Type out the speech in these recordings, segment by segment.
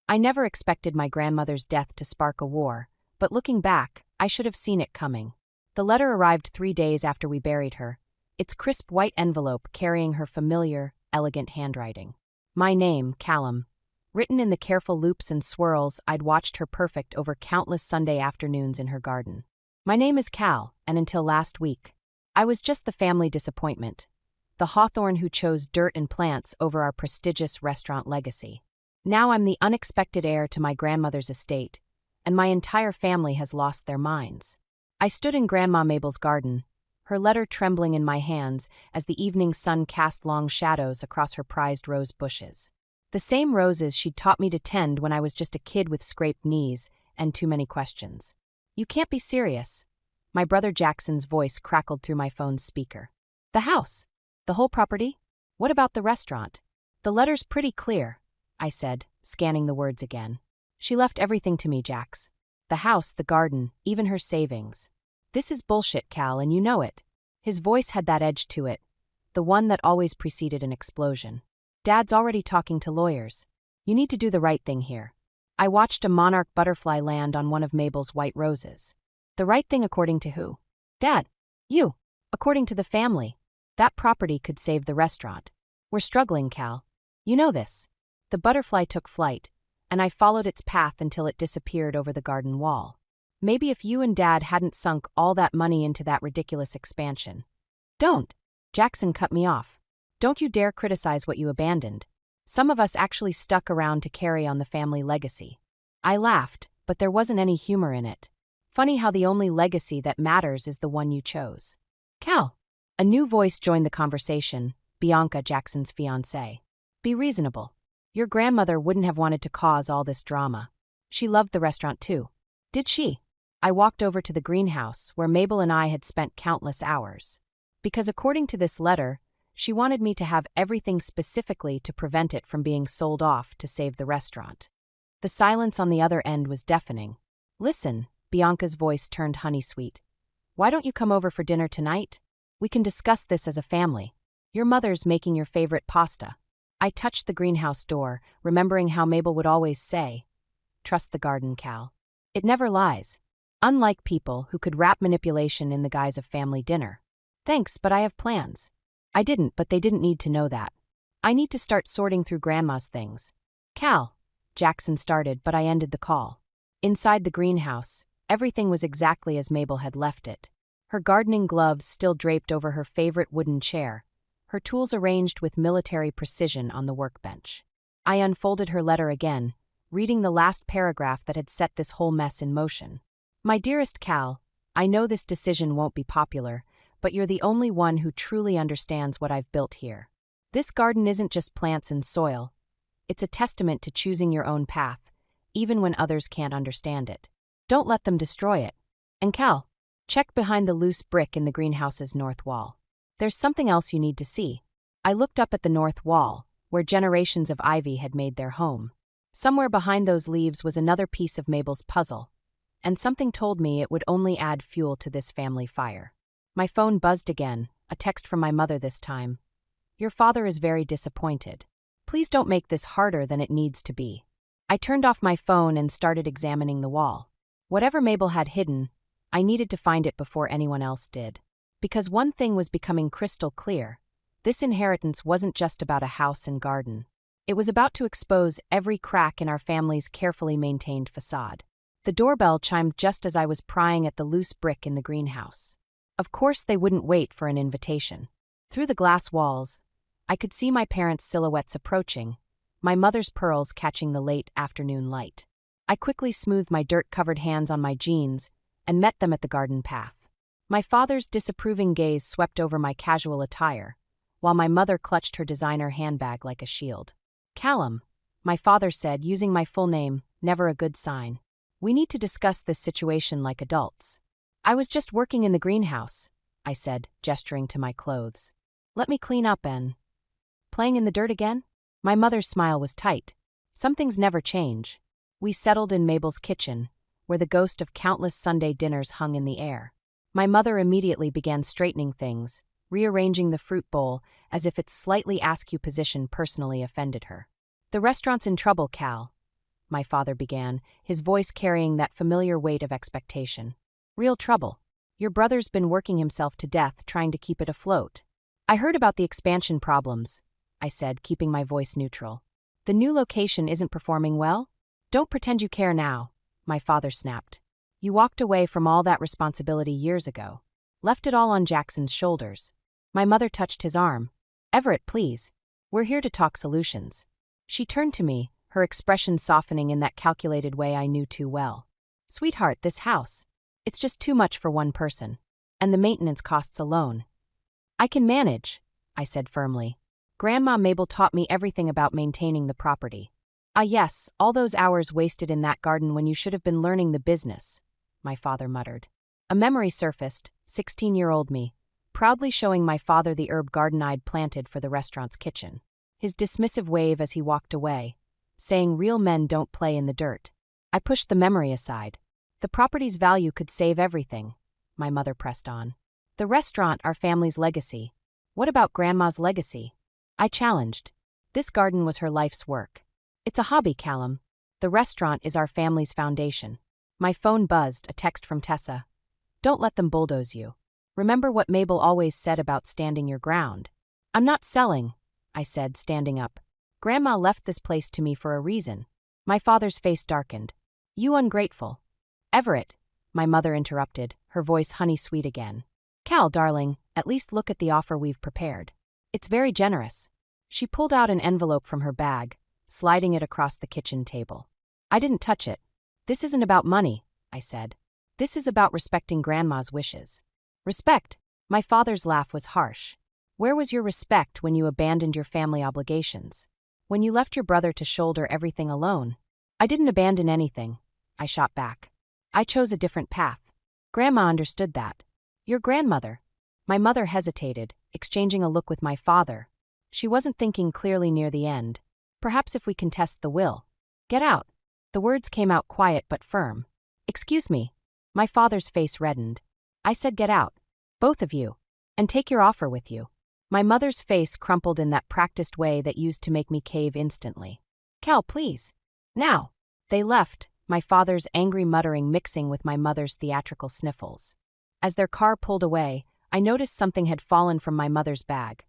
I never expected my grandmother's death to spark a war, but looking back, I should have seen it coming. The letter arrived 3 days after we buried her, its crisp white envelope carrying her familiar, elegant handwriting. My name, Callum, written in the careful loops and swirls I'd watched her perfect over countless Sunday afternoons in her garden. My name is Cal, and until last week, I was just the family disappointment, the hawthorn who chose dirt and plants over our prestigious restaurant legacy. Now I'm the unexpected heir to my grandmother's estate, and my entire family has lost their minds. I stood in Grandma Mabel's garden, her letter trembling in my hands as the evening sun cast long shadows across her prized rose bushes. The same roses she'd taught me to tend when I was just a kid with scraped knees and too many questions. You can't be serious. My brother Jackson's voice crackled through my phone's speaker. The house? The whole property? What about the restaurant? The letter's pretty clear, I said, scanning the words again. She left everything to me, Jax. The house, the garden, even her savings. This is bullshit, Cal, and you know it. His voice had that edge to it, the one that always preceded an explosion. Dad's already talking to lawyers. You need to do the right thing here. I watched a monarch butterfly land on one of Mabel's white roses. The right thing according to who? Dad. You. According to the family. That property could save the restaurant. We're struggling, Cal. You know this. The butterfly took flight, and I followed its path until it disappeared over the garden wall. Maybe if you and Dad hadn't sunk all that money into that ridiculous expansion. Don't. Jackson cut me off. Don't you dare criticize what you abandoned. Some of us actually stuck around to carry on the family legacy. I laughed, but there wasn't any humor in it. Funny how the only legacy that matters is the one you chose. Cal. A new voice joined the conversation, Bianca, Jackson's fiancée. Be reasonable. Your grandmother wouldn't have wanted to cause all this drama. She loved the restaurant too. Did she? I walked over to the greenhouse where Mabel and I had spent countless hours. Because according to this letter, she wanted me to have everything specifically to prevent it from being sold off to save the restaurant. The silence on the other end was deafening. Listen, Bianca's voice turned honey-sweet. Why don't you come over for dinner tonight? We can discuss this as a family. Your mother's making your favorite pasta. I touched the greenhouse door, remembering how Mabel would always say, trust the garden, Cal. It never lies. Unlike people who could wrap manipulation in the guise of family dinner. Thanks, but I have plans. I didn't, but they didn't need to know that. I need to start sorting through Grandma's things. Cal. Jackson started, but I ended the call. Inside the greenhouse, everything was exactly as Mabel had left it. Her gardening gloves still draped over her favorite wooden chair, her tools arranged with military precision on the workbench. I unfolded her letter again, reading the last paragraph that had set this whole mess in motion. My dearest Cal, I know this decision won't be popular, but you're the only one who truly understands what I've built here. This garden isn't just plants and soil. It's a testament to choosing your own path, even when others can't understand it. Don't let them destroy it. And Cal, check behind the loose brick in the greenhouse's north wall. There's something else you need to see. I looked up at the north wall, where generations of ivy had made their home. Somewhere behind those leaves was another piece of Mabel's puzzle, and something told me it would only add fuel to this family fire. My phone buzzed again, a text from my mother this time. Your father is very disappointed. Please don't make this harder than it needs to be. I turned off my phone and started examining the wall. Whatever Mabel had hidden, I needed to find it before anyone else did. Because one thing was becoming crystal clear. This inheritance wasn't just about a house and garden. It was about to expose every crack in our family's carefully maintained facade. The doorbell chimed just as I was prying at the loose brick in the greenhouse. Of course they wouldn't wait for an invitation. Through the glass walls, I could see my parents' silhouettes approaching, my mother's pearls catching the late afternoon light. I quickly smoothed my dirt-covered hands on my jeans and met them at the garden path. My father's disapproving gaze swept over my casual attire, while my mother clutched her designer handbag like a shield. Callum, my father said, using my full name, never a good sign. We need to discuss this situation like adults. I was just working in the greenhouse, I said, gesturing to my clothes. Let me clean up and... Playing in the dirt again? My mother's smile was tight. Some things never change. We settled in Mabel's kitchen, where the ghost of countless Sunday dinners hung in the air. My mother immediately began straightening things, rearranging the fruit bowl as if its slightly askew position personally offended her. The restaurant's in trouble, Cal. my father began, his voice carrying that familiar weight of expectation. Real trouble. Your brother's been working himself to death trying to keep it afloat. I heard about the expansion problems, I said, keeping my voice neutral. The new location isn't performing well? Don't pretend you care now, my father snapped. You walked away from all that responsibility years ago. Left it all on Jackson's shoulders. My mother touched his arm. Everett, please. We're here to talk solutions. She turned to me, her expression softening in that calculated way I knew too well. Sweetheart, this house. It's just too much for one person. And the maintenance costs alone. I can manage, I said firmly. Grandma Mabel taught me everything about maintaining the property. Ah yes, all those hours wasted in that garden when you should have been learning the business, my father muttered. A memory surfaced, 16-year-old me, proudly showing my father the herb garden I'd planted for the restaurant's kitchen. His dismissive wave as he walked away, saying real men don't play in the dirt. I pushed the memory aside. The property's value could save everything, my mother pressed on. The restaurant, our family's legacy. What about Grandma's legacy? I challenged. This garden was her life's work. It's a hobby, Callum. The restaurant is our family's foundation. My phone buzzed, a text from Tessa. Don't let them bulldoze you. Remember what Mabel always said about standing your ground. I'm not selling, I said, standing up. Grandma left this place to me for a reason. My father's face darkened. You ungrateful. Everett, my mother interrupted, her voice honey-sweet again. Cal, darling, at least look at the offer we've prepared. It's very generous. She pulled out an envelope from her bag, sliding it across the kitchen table. I didn't touch it. This isn't about money, I said. This is about respecting Grandma's wishes. Respect? My father's laugh was harsh. Where was your respect when you abandoned your family obligations? When you left your brother to shoulder everything alone? I didn't abandon anything, I shot back. I chose a different path. Grandma understood that. Your grandmother. My mother hesitated, exchanging a look with my father. She wasn't thinking clearly near the end. Perhaps if we contest the will. Get out. The words came out quiet but firm. Excuse me. My father's face reddened. I said get out. Both of you. And take your offer with you. My mother's face crumpled in that practiced way that used to make me cave instantly. Cal, please. Now. They left, my father's angry muttering mixing with my mother's theatrical sniffles. As their car pulled away, I noticed something had fallen from my mother's bag.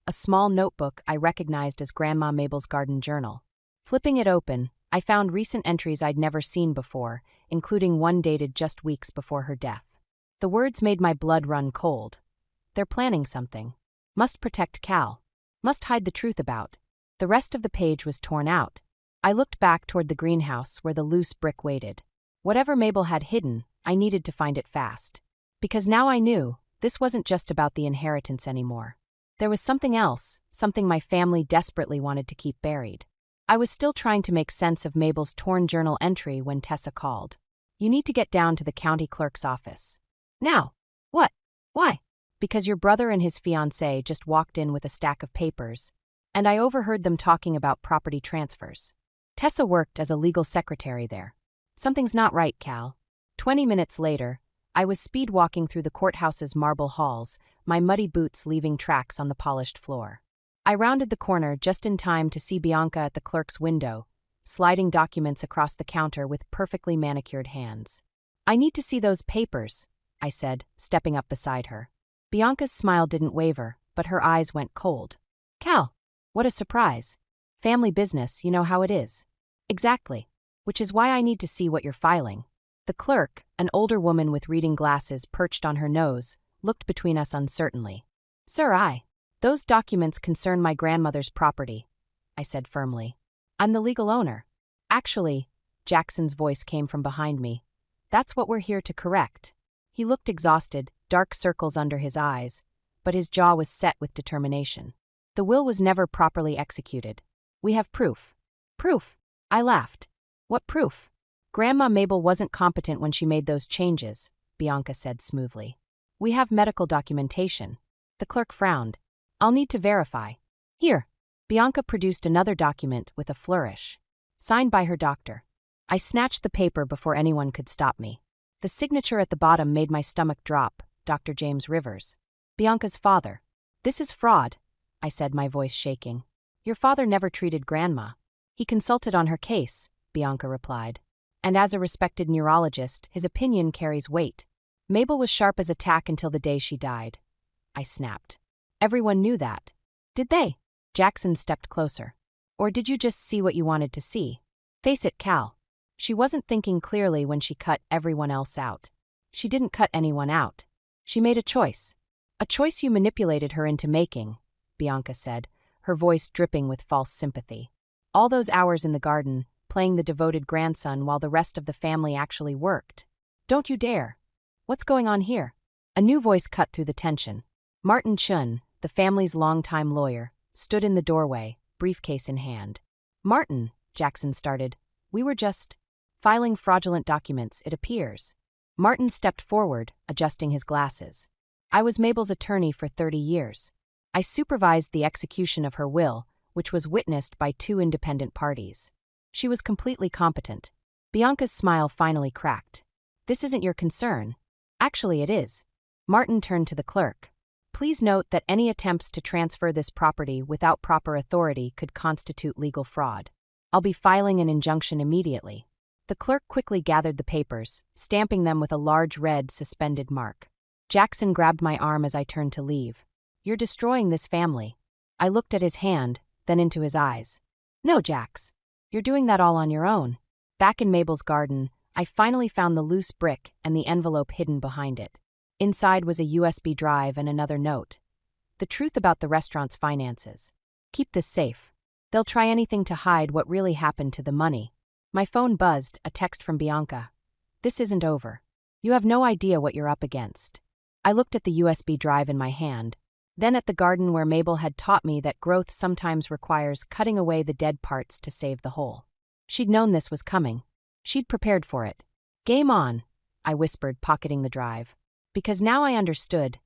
A small notebook I recognized as Grandma Mabel's garden journal. Flipping it open, I found recent entries I'd never seen before, including one dated just weeks before her death. The words made my blood run cold. They're planning something. Must protect Cal. Must hide the truth about. The rest of the page was torn out. I looked back toward the greenhouse where the loose brick waited. Whatever Mabel had hidden, I needed to find it fast. Because now I knew, this wasn't just about the inheritance anymore. There was something else, something my family desperately wanted to keep buried. I was still trying to make sense of Mabel's torn journal entry when Tessa called. You need to get down to the county clerk's office. Now. What? Why? Because your brother and his fiancée just walked in with a stack of papers, and I overheard them talking about property transfers. Tessa worked as a legal secretary there. Something's not right, Cal. 20 minutes later, I was speed walking through the courthouse's marble halls, my muddy boots leaving tracks on the polished floor. I rounded the corner just in time to see Bianca at the clerk's window, sliding documents across the counter with perfectly manicured hands. I need to see those papers, I said, stepping up beside her. Bianca's smile didn't waver, but her eyes went cold. Cal, what a surprise. Family business, you know how it is. Exactly. Which is why I need to see what you're filing. The clerk, an older woman with reading glasses perched on her nose, looked between us uncertainly. Sir, those documents concern my grandmother's property, I said firmly. I'm the legal owner. Actually, Jackson's voice came from behind me. That's what we're here to correct. He looked exhausted, dark circles under his eyes, but his jaw was set with determination. The will was never properly executed. We have proof. Proof? I laughed. What proof? Grandma Mabel wasn't competent when she made those changes, Bianca said smoothly. We have medical documentation. The clerk frowned. I'll need to verify. Here. Bianca produced another document with a flourish. Signed by her doctor. I snatched the paper before anyone could stop me. The signature at the bottom made my stomach drop, Dr. James Rivers. Bianca's father. This is fraud, I said, my voice shaking. Your father never treated Grandma. He consulted on her case, Bianca replied. And as a respected neurologist, his opinion carries weight. Mabel was sharp as a tack until the day she died. I snapped. Everyone knew that. Did they? Jackson stepped closer. Or did you just see what you wanted to see? Face it, Cal. She wasn't thinking clearly when she cut everyone else out. She didn't cut anyone out. She made a choice. A choice you manipulated her into making, Bianca said, her voice dripping with false sympathy. All those hours in the garden, playing the devoted grandson while the rest of the family actually worked. Don't you dare. What's going on here? A new voice cut through the tension. Martin Chun, the family's longtime lawyer, stood in the doorway, briefcase in hand. Martin, Jackson started, we were just filing fraudulent documents, it appears. Martin stepped forward, adjusting his glasses. I was Mabel's attorney for 30 years. I supervised the execution of her will, which was witnessed by 2 independent parties. She was completely competent. Bianca's smile finally cracked. This isn't your concern. Actually, it is. Martin turned to the clerk. Please note that any attempts to transfer this property without proper authority could constitute legal fraud. I'll be filing an injunction immediately. The clerk quickly gathered the papers, stamping them with a large red suspended mark. Jackson grabbed my arm as I turned to leave. You're destroying this family. I looked at his hand, then into his eyes. No, Jax. You're doing that all on your own. Back in Mabel's garden, I finally found the loose brick and the envelope hidden behind it. Inside was a USB drive and another note. The truth about the restaurant's finances. Keep this safe. They'll try anything to hide what really happened to the money. My phone buzzed, a text from Bianca. This isn't over. You have no idea what you're up against. I looked at the USB drive in my hand, then at the garden where Mabel had taught me that growth sometimes requires cutting away the dead parts to save the whole. She'd known this was coming. She'd prepared for it. Game on, I whispered, pocketing the drive. Because now I understood.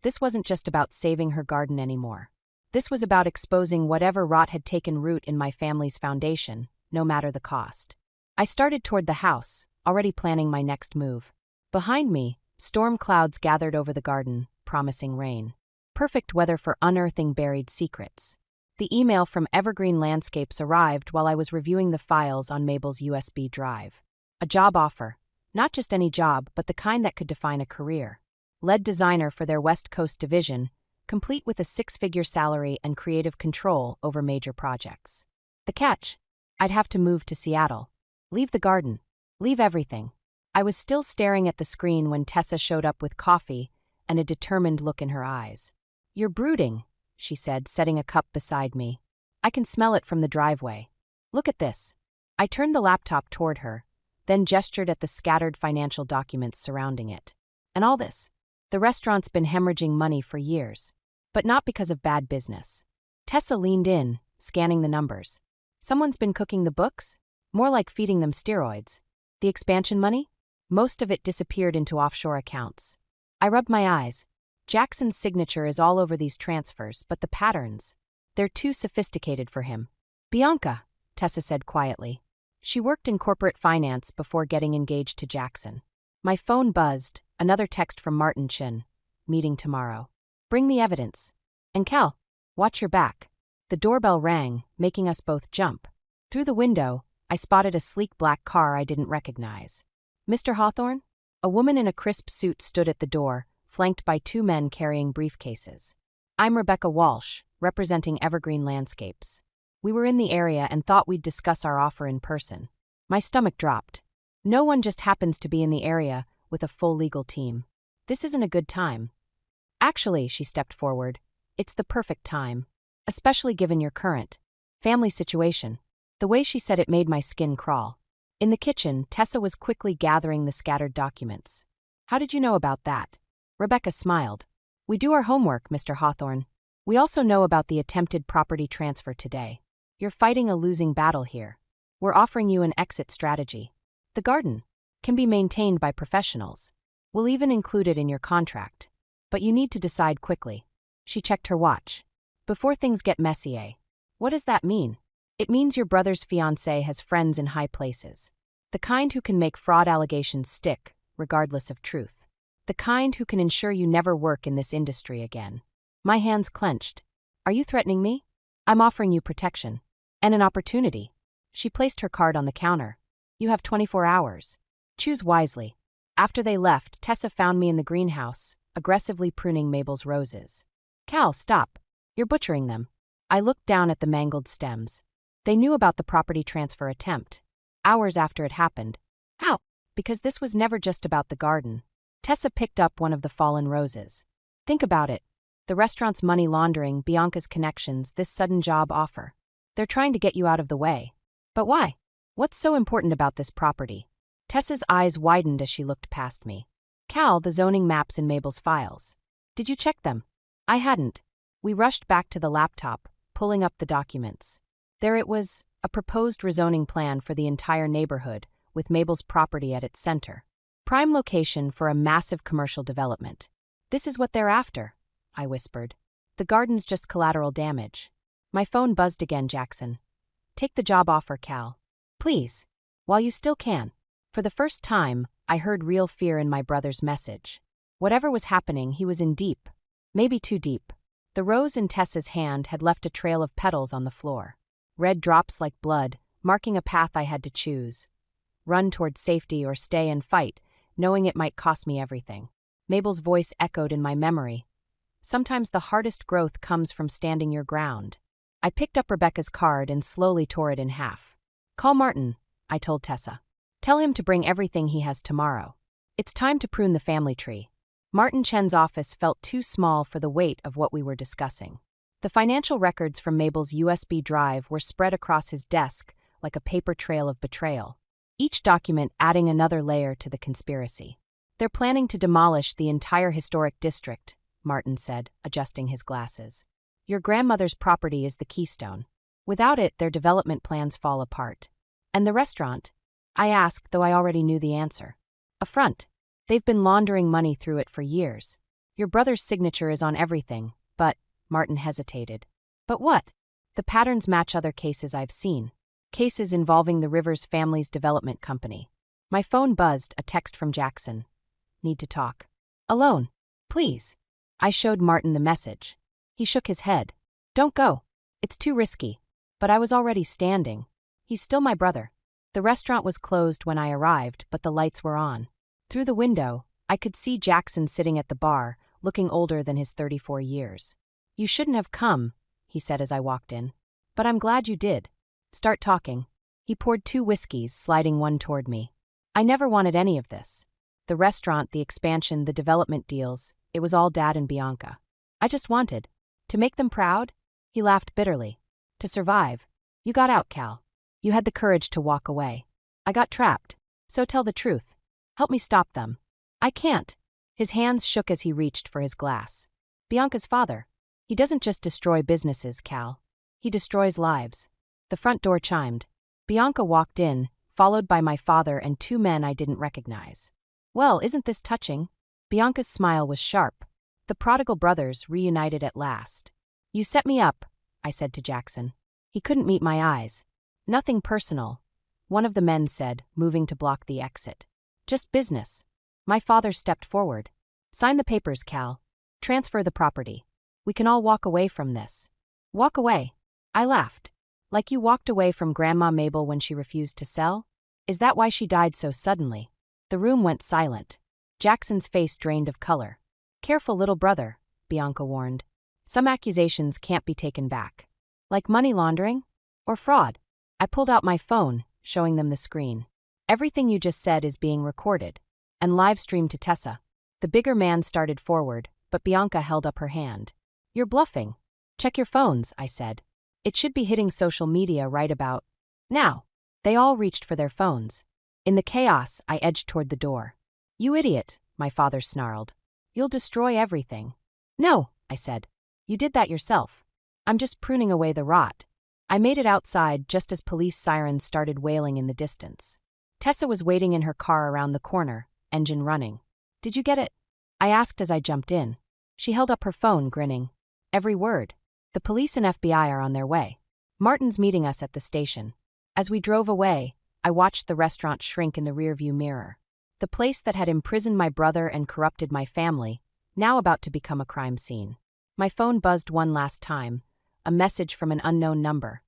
This wasn't just about saving her garden anymore. This was about exposing whatever rot had taken root in my family's foundation, no matter the cost. I started toward the house, already planning my next move. Behind me, storm clouds gathered over the garden, promising rain. Perfect weather for unearthing buried secrets. The email from Evergreen Landscapes arrived while I was reviewing the files on Mabel's USB drive. A job offer. Not just any job, but the kind that could define a career. Lead designer for their West Coast division, complete with a 6-figure salary and creative control over major projects. The catch? I'd have to move to Seattle. Leave the garden. Leave everything. I was still staring at the screen when Tessa showed up with coffee and a determined look in her eyes. You're brooding, she said, setting a cup beside me. I can smell it from the driveway. Look at this. I turned the laptop toward her, then gestured at the scattered financial documents surrounding it. And all this. The restaurant's been hemorrhaging money for years. But not because of bad business. Tessa leaned in, scanning the numbers. Someone's been cooking the books? More like feeding them steroids. The expansion money? Most of it disappeared into offshore accounts. I rubbed my eyes. Jackson's signature is all over these transfers, but the patterns. They're too sophisticated for him. Bianca, Tessa said quietly. She worked in corporate finance before getting engaged to Jackson. My phone buzzed, another text from Martin Chin. Meeting tomorrow. Bring the evidence. And Cal, watch your back. The doorbell rang, making us both jump. Through the window, I spotted a sleek black car I didn't recognize. Mr. Hawthorne? A woman in a crisp suit stood at the door, flanked by 2 men carrying briefcases. I'm Rebecca Walsh, representing Evergreen Landscapes. We were in the area and thought we'd discuss our offer in person. My stomach dropped. No one just happens to be in the area with a full legal team. This isn't a good time. Actually, she stepped forward, it's the perfect time, especially given your current family situation. The way she said it made my skin crawl. In the kitchen, Tessa was quickly gathering the scattered documents. How did you know about that? Rebecca smiled. We do our homework, Mr. Hawthorne. We also know about the attempted property transfer today. You're fighting a losing battle here. We're offering you an exit strategy. The garden can be maintained by professionals. We'll even include it in your contract. But you need to decide quickly. She checked her watch. Before things get messy, eh? What does that mean? It means your brother's fiancé has friends in high places. The kind who can make fraud allegations stick, regardless of truth. The kind who can ensure you never work in this industry again. My hands clenched. Are you threatening me? I'm offering you protection. And an opportunity. She placed her card on the counter. You have 24 hours. Choose wisely. After they left, Tessa found me in the greenhouse, aggressively pruning Mabel's roses. Cal, stop. You're butchering them. I looked down at the mangled stems. They knew about the property transfer attempt. Hours after it happened. How? Because this was never just about the garden. Tessa picked up one of the fallen roses. Think about it. The restaurant's money laundering, Bianca's connections, this sudden job offer. They're trying to get you out of the way. But why? What's so important about this property? Tessa's eyes widened as she looked past me. Cal, the zoning maps in Mabel's files. Did you check them? I hadn't. We rushed back to the laptop, pulling up the documents. There it was, a proposed rezoning plan for the entire neighborhood, with Mabel's property at its center. Prime location for a massive commercial development. This is what they're after, I whispered. The garden's just collateral damage. My phone buzzed again, Jackson. Take the job offer, Cal. Please. While you still can. For the first time, I heard real fear in my brother's message. Whatever was happening, he was in deep. Maybe too deep. The rose in Tessa's hand had left a trail of petals on the floor. Red drops like blood, marking a path I had to choose. Run toward safety or stay and fight, knowing it might cost me everything. Mabel's voice echoed in my memory. Sometimes the hardest growth comes from standing your ground. I picked up Rebecca's card and slowly tore it in half. Call Martin, I told Tessa. Tell him to bring everything he has tomorrow. It's time to prune the family tree. Martin Chen's office felt too small for the weight of what we were discussing. The financial records from Mabel's USB drive were spread across his desk like a paper trail of betrayal, each document adding another layer to the conspiracy. They're planning to demolish the entire historic district, Martin said, adjusting his glasses. Your grandmother's property is the keystone. Without it, their development plans fall apart. And the restaurant? I asked, though I already knew the answer. A front. They've been laundering money through it for years. Your brother's signature is on everything, but, Martin hesitated. But what? The patterns match other cases I've seen. Cases involving the Rivers family's development company. My phone buzzed, a text from Jackson. Need to talk. Alone. Please. I showed Martin the message. He shook his head. Don't go. It's too risky. But I was already standing. He's still my brother. The restaurant was closed when I arrived, but the lights were on. Through the window, I could see Jackson sitting at the bar, looking older than his 34 years. You shouldn't have come, he said as I walked in. But I'm glad you did. Start talking. He poured 2 whiskeys, sliding one toward me. I never wanted any of this. The restaurant, the expansion, the development deals, it was all Dad and Bianca. I just wanted to make them proud. He laughed bitterly. To survive. You got out, Cal. You had the courage to walk away. I got trapped. So tell the truth. Help me stop them. I can't. His hands shook as he reached for his glass. Bianca's father. He doesn't just destroy businesses, Cal. He destroys lives. The front door chimed. Bianca walked in, followed by my father and 2 men I didn't recognize. Well, isn't this touching? Bianca's smile was sharp. The prodigal brothers reunited at last. You set me up, I said to Jackson. He couldn't meet my eyes. Nothing personal, one of the men said, moving to block the exit. Just business. My father stepped forward. Sign the papers, Cal. Transfer the property. We can all walk away from this. Walk away. I laughed. Like you walked away from Grandma Mabel when she refused to sell? Is that why she died so suddenly? The room went silent. Jackson's face drained of color. Careful, little brother, Bianca warned. Some accusations can't be taken back. Like money laundering? Or fraud? I pulled out my phone, showing them the screen. Everything you just said is being recorded. And live-streamed to Tessa. The bigger man started forward, but Bianca held up her hand. You're bluffing. Check your phones, I said. It should be hitting social media right about now. They all reached for their phones. In the chaos, I edged toward the door. You idiot, my father snarled. You'll destroy everything. No, I said. You did that yourself. I'm just pruning away the rot. I made it outside just as police sirens started wailing in the distance. Tessa was waiting in her car around the corner, engine running. Did you get it? I asked as I jumped in. She held up her phone, grinning. Every word. The police and FBI are on their way. Martin's meeting us at the station. As we drove away, I watched the restaurant shrink in the rearview mirror. The place that had imprisoned my brother and corrupted my family, now about to become a crime scene. My phone buzzed one last time, a message from an unknown number.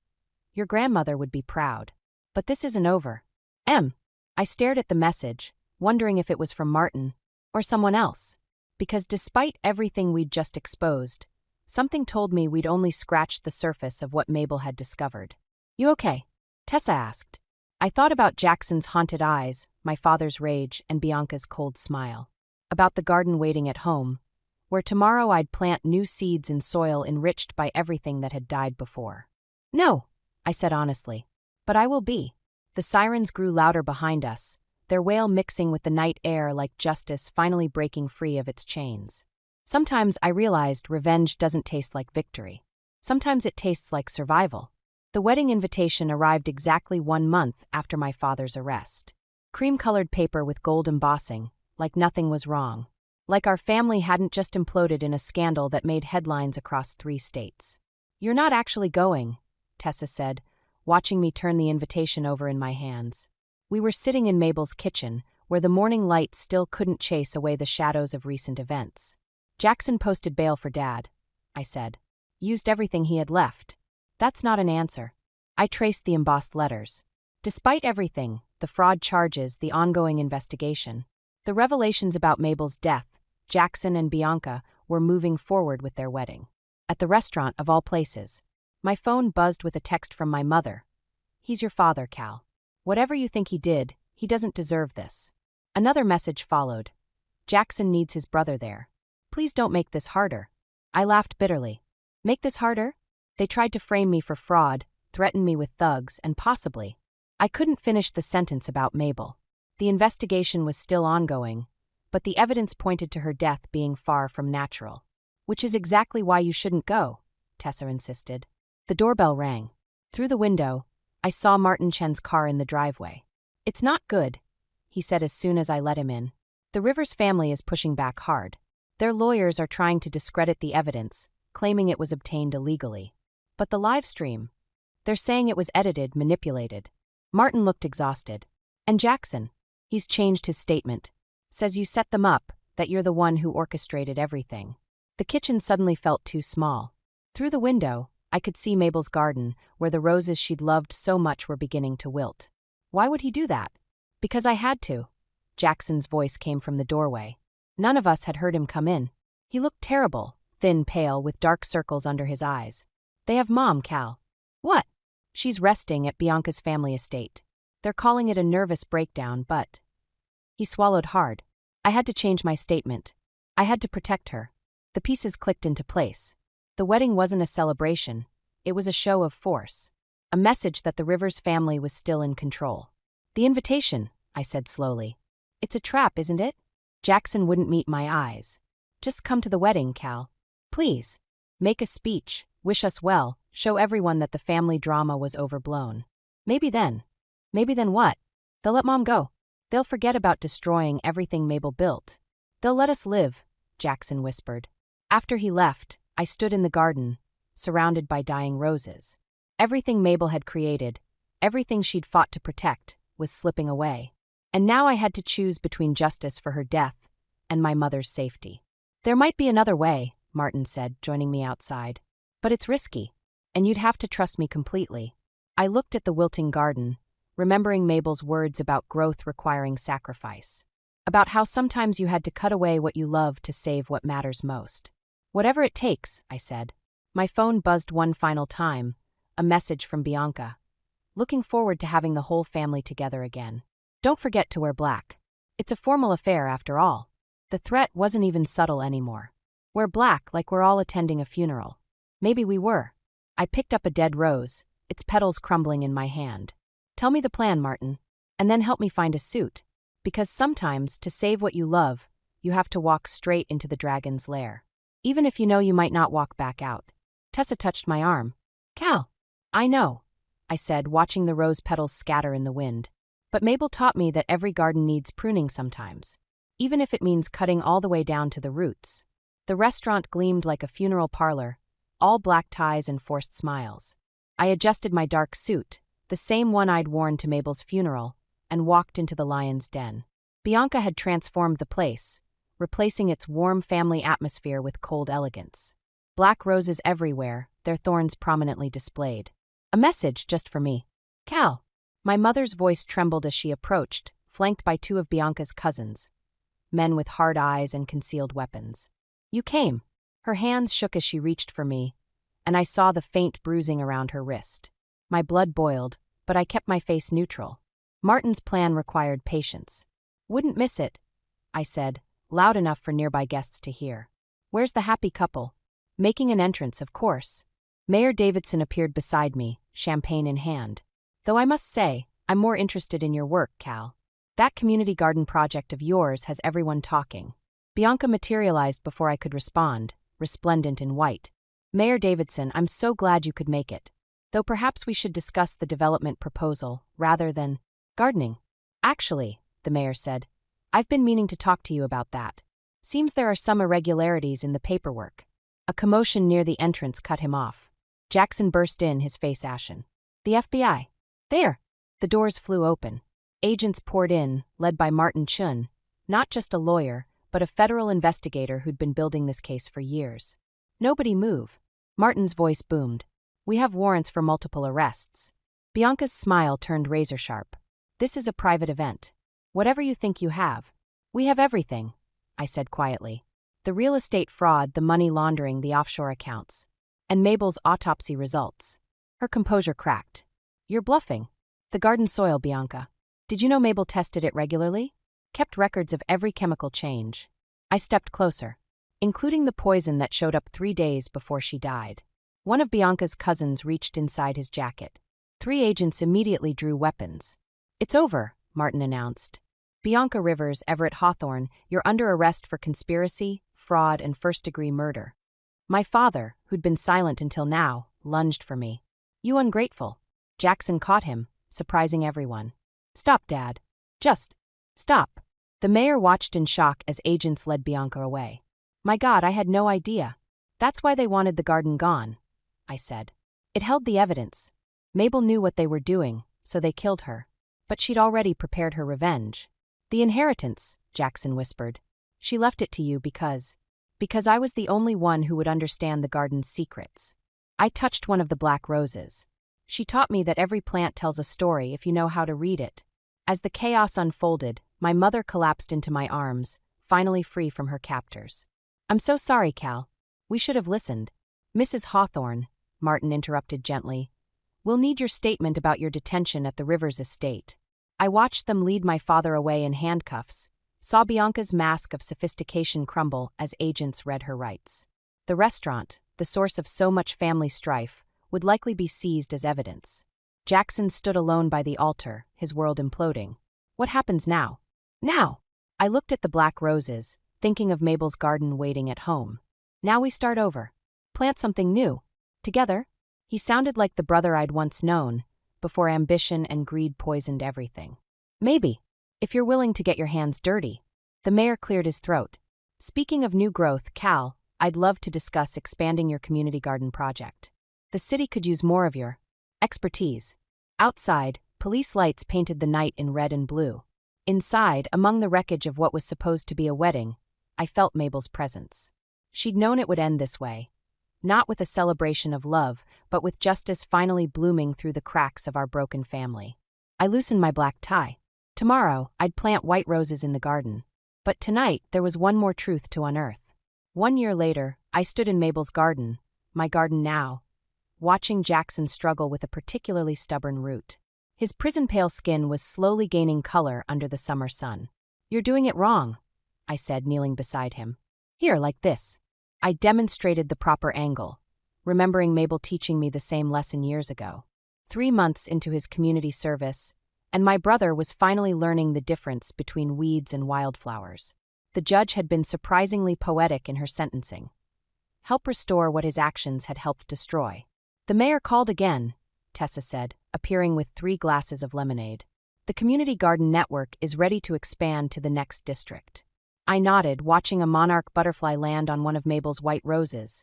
Your grandmother would be proud. But this isn't over. I stared at the message, wondering if it was from Martin or someone else. Because despite everything we'd just exposed, something told me we'd only scratched the surface of what Mabel had discovered. "You okay?" Tessa asked. I thought about Jackson's haunted eyes, my father's rage, and Bianca's cold smile. About the garden waiting at home, where tomorrow I'd plant new seeds in soil enriched by everything that had died before. "No," I said honestly. "But I will be." The sirens grew louder behind us, their wail mixing with the night air like justice finally breaking free of its chains. Sometimes I realized revenge doesn't taste like victory. Sometimes it tastes like survival. The wedding invitation arrived exactly 1 month after my father's arrest. Cream-colored paper with gold embossing, like nothing was wrong. Like our family hadn't just imploded in a scandal that made headlines across 3 states. "You're not actually going," Tessa said, watching me turn the invitation over in my hands. We were sitting in Mabel's kitchen, where the morning light still couldn't chase away the shadows of recent events. "Jackson posted bail for Dad," I said. "Used everything he had left." That's not an answer. I traced the embossed letters. Despite everything, the fraud charges, the ongoing investigation, the revelations about Mabel's death, Jackson and Bianca were moving forward with their wedding. At the restaurant, of all places, my phone buzzed with a text from my mother. "He's your father, Cal. Whatever you think he did, he doesn't deserve this." Another message followed. "Jackson needs his brother there. Please don't make this harder." I laughed bitterly. Make this harder? They tried to frame me for fraud, threaten me with thugs, and possibly. I couldn't finish the sentence about Mabel. The investigation was still ongoing, but the evidence pointed to her death being far from natural. "Which is exactly why you shouldn't go," Tessa insisted. The doorbell rang. Through the window, I saw Martin Chen's car in the driveway. "It's not good," he said as soon as I let him in. "The Rivers family is pushing back hard. Their lawyers are trying to discredit the evidence, claiming it was obtained illegally. But the live stream? They're saying it was edited, manipulated." Martin looked exhausted. "And Jackson? He's changed his statement. Says you set them up, that you're the one who orchestrated everything." The kitchen suddenly felt too small. Through the window, I could see Mabel's garden, where the roses she'd loved so much were beginning to wilt. "Why would he do that?" "Because I had to." Jackson's voice came from the doorway. None of us had heard him come in. He looked terrible, thin, pale, with dark circles under his eyes. "They have Mom, Cal." "What?" "She's resting at Bianca's family estate. They're calling it a nervous breakdown, but..." He swallowed hard. I had to change my statement. I had to protect her. The pieces clicked into place. The wedding wasn't a celebration. It was a show of force. A message that the Rivers family was still in control. "The invitation," I said slowly. "It's a trap, isn't it?" Jackson wouldn't meet my eyes. "Just come to the wedding, Cal. Please. Make a speech, wish us well, show everyone that the family drama was overblown. Maybe then what? They'll let Mom go. They'll forget about destroying everything Mabel built. They'll let us live," Jackson whispered. After he left, I stood in the garden, surrounded by dying roses. Everything Mabel had created, everything she'd fought to protect, was slipping away. And now I had to choose between justice for her death and my mother's safety. "There might be another way," Martin said, joining me outside. "But it's risky, and you'd have to trust me completely." I looked at the wilting garden, remembering Mabel's words about growth requiring sacrifice. About how sometimes you had to cut away what you love to save what matters most. "Whatever it takes," I said. My phone buzzed one final time, a message from Bianca. "Looking forward to having the whole family together again. Don't forget to wear black. It's a formal affair after all." The threat wasn't even subtle anymore. "Wear black like we're all attending a funeral." Maybe we were. I picked up a dead rose, its petals crumbling in my hand. "Tell me the plan, Martin, and then help me find a suit. Because sometimes, to save what you love, you have to walk straight into the dragon's lair. Even if you know you might not walk back out." Tessa touched my arm. "Cal." "I know," I said, watching the rose petals scatter in the wind. "But Mabel taught me that every garden needs pruning sometimes, even if it means cutting all the way down to the roots." The restaurant gleamed like a funeral parlor, all black ties and forced smiles. I adjusted my dark suit, the same one I'd worn to Mabel's funeral, and walked into the lion's den. Bianca had transformed the place, replacing its warm family atmosphere with cold elegance. Black roses everywhere, their thorns prominently displayed. A message just for me. "Cal." My mother's voice trembled as she approached, flanked by two of Bianca's cousins, men with hard eyes and concealed weapons. You came. Her hands shook as she reached for me, and I saw the faint bruising around her wrist. My blood boiled, but I kept my face neutral. Martin's plan required patience. Wouldn't miss it, I said, loud enough for nearby guests to hear. Where's the happy couple? Making an entrance, of course. Mayor Davidson appeared beside me, champagne in hand. Though I must say, I'm more interested in your work, Cal. That community garden project of yours has everyone talking. Bianca materialized before I could respond, resplendent in white. Mayor Davidson, I'm so glad you could make it. Though perhaps we should discuss the development proposal, rather than gardening. Actually, the mayor said, I've been meaning to talk to you about that. Seems there are some irregularities in the paperwork. A commotion near the entrance cut him off. Jackson burst in, his face ashen. The FBI. There. The doors flew open. Agents poured in, led by Martin Chun, not just a lawyer, but a federal investigator who'd been building this case for years. Nobody move. Martin's voice boomed. We have warrants for multiple arrests. Bianca's smile turned razor-sharp. This is a private event. Whatever you think you have. We have everything, I said quietly. The real estate fraud, the money laundering, the offshore accounts. And Mabel's autopsy results. Her composure cracked. You're bluffing. The garden soil, Bianca. Did you know Mabel tested it regularly? Kept records of every chemical change. I stepped closer, including the poison that showed up 3 days before she died. One of Bianca's cousins reached inside his jacket. 3 agents immediately drew weapons. It's over, Martin announced. Bianca Rivers, Everett Hawthorne, you're under arrest for conspiracy, fraud, and first-degree murder. My father, who'd been silent until now, lunged for me. You ungrateful. Jackson caught him, surprising everyone. Stop, Dad. Just stop. The mayor watched in shock as agents led Bianca away. My God, I had no idea. That's why they wanted the garden gone, I said. It held the evidence. Mabel knew what they were doing, so they killed her. But she'd already prepared her revenge. The inheritance, Jackson whispered. She left it to you because I was the only one who would understand the garden's secrets. I touched one of the black roses. She taught me that every plant tells a story if you know how to read it. As the chaos unfolded, my mother collapsed into my arms, finally free from her captors. I'm so sorry, Cal. We should have listened. Mrs. Hawthorne, Martin interrupted gently, we'll need your statement about your detention at the Rivers estate. I watched them lead my father away in handcuffs, saw Bianca's mask of sophistication crumble as agents read her rights. The restaurant, the source of so much family strife, would likely be seized as evidence. Jackson stood alone by the altar, his world imploding. What happens now? Now! I looked at the black roses, thinking of Mabel's garden waiting at home. Now we start over. Plant something new. Together? He sounded like the brother I'd once known, before ambition and greed poisoned everything. Maybe, if you're willing to get your hands dirty. The mayor cleared his throat. Speaking of new growth, Cal, I'd love to discuss expanding your community garden project. The city could use more of your expertise. Outside, police lights painted the night in red and blue. Inside, among the wreckage of what was supposed to be a wedding, I felt Mabel's presence. She'd known it would end this way. Not with a celebration of love, but with justice finally blooming through the cracks of our broken family. I loosened my black tie. Tomorrow, I'd plant white roses in the garden. But tonight, there was one more truth to unearth. 1 year later, I stood in Mabel's garden, my garden now, watching Jackson struggle with a particularly stubborn root. His prison-pale skin was slowly gaining color under the summer sun. You're doing it wrong, I said, kneeling beside him. Here, like this. I demonstrated the proper angle, remembering Mabel teaching me the same lesson years ago. 3 months into his community service, and my brother was finally learning the difference between weeds and wildflowers. The judge had been surprisingly poetic in her sentencing. Help restore what his actions had helped destroy. The mayor called again, Tessa said, appearing with 3 glasses of lemonade. The community garden network is ready to expand to the next district. I nodded, watching a monarch butterfly land on one of Mabel's white roses,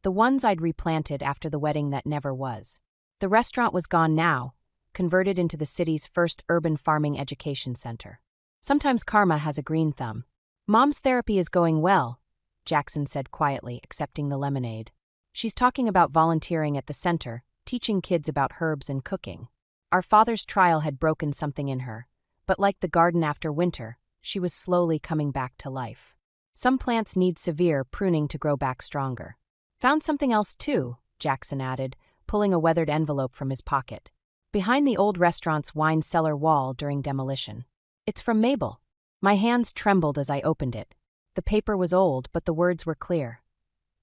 the ones I'd replanted after the wedding that never was. The restaurant was gone now, converted into the city's first urban farming education center. Sometimes karma has a green thumb. Mom's therapy is going well, Jackson said quietly, accepting the lemonade. She's talking about volunteering at the center, teaching kids about herbs and cooking. Our father's trial had broken something in her, but like the garden after winter, she was slowly coming back to life. Some plants need severe pruning to grow back stronger. Found something else too, Jackson added, pulling a weathered envelope from his pocket. Behind the old restaurant's wine cellar wall during demolition. It's from Mabel. My hands trembled as I opened it. The paper was old, but the words were clear.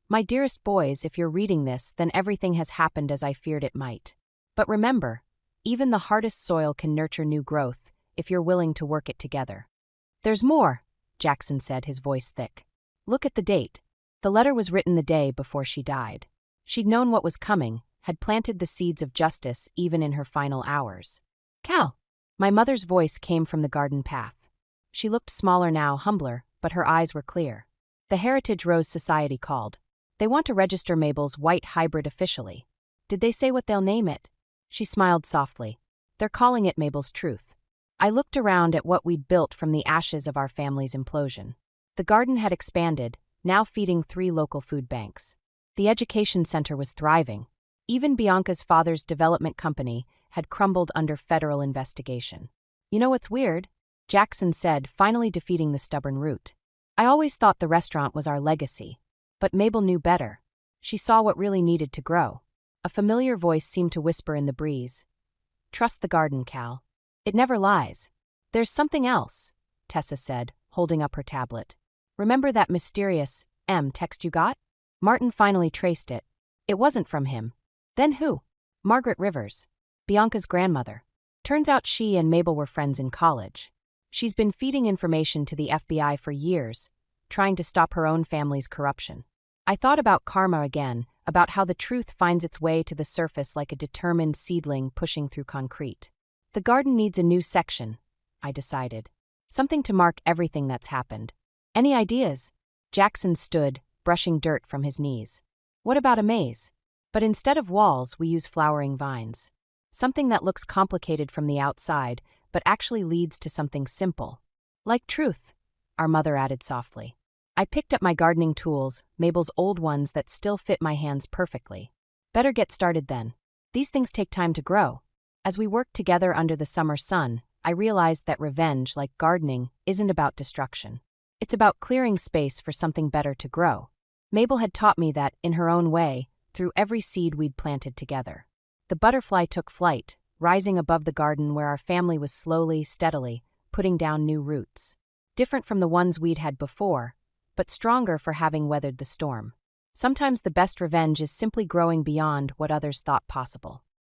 My dearest boys, if you're reading this, then everything has happened as I feared it might. But remember, even the hardest soil can nurture new growth if you're willing to work it together. There's more, Jackson said, his voice thick. Look at the date. The letter was written the day before she died. She'd known what was coming, had planted the seeds of justice even in her final hours. Cal. My mother's voice came from the garden path. She looked smaller now, humbler, but her eyes were clear. The Heritage Rose Society called. They want to register Mabel's white hybrid officially. Did they say what they'll name it? She smiled softly. They're calling it Mabel's Truth. I looked around at what we'd built from the ashes of our family's implosion. The garden had expanded, now feeding 3 local food banks. The education center was thriving. Even Bianca's father's development company had crumbled under federal investigation. You know what's weird? Jackson said, finally defeating the stubborn root. I always thought the restaurant was our legacy. But Mabel knew better. She saw what really needed to grow. A familiar voice seemed to whisper in the breeze. Trust the garden, Cal. It never lies. There's something else, Tessa said, holding up her tablet. Remember that mysterious text you got? Martin finally traced it. It wasn't from him. Then who? Margaret Rivers, Bianca's grandmother. Turns out she and Mabel were friends in college. She's been feeding information to the FBI for years, trying to stop her own family's corruption. I thought about karma again, about how the truth finds its way to the surface like a determined seedling pushing through concrete. The garden needs a new section, I decided. Something to mark everything that's happened. Any ideas? Jackson stood, brushing dirt from his knees. What about a maze? But instead of walls, we use flowering vines. Something that looks complicated from the outside, but actually leads to something simple. Like truth, our mother added softly. I picked up my gardening tools, Mabel's old ones that still fit my hands perfectly. Better get started then. These things take time to grow. As we worked together under the summer sun, I realized that revenge, like gardening, isn't about destruction. It's about clearing space for something better to grow. Mabel had taught me that, in her own way, through every seed we'd planted together. The butterfly took flight, rising above the garden where our family was slowly, steadily, putting down new roots. Different from the ones we'd had before, but stronger for having weathered the storm. Sometimes the best revenge is simply growing beyond what others thought possible.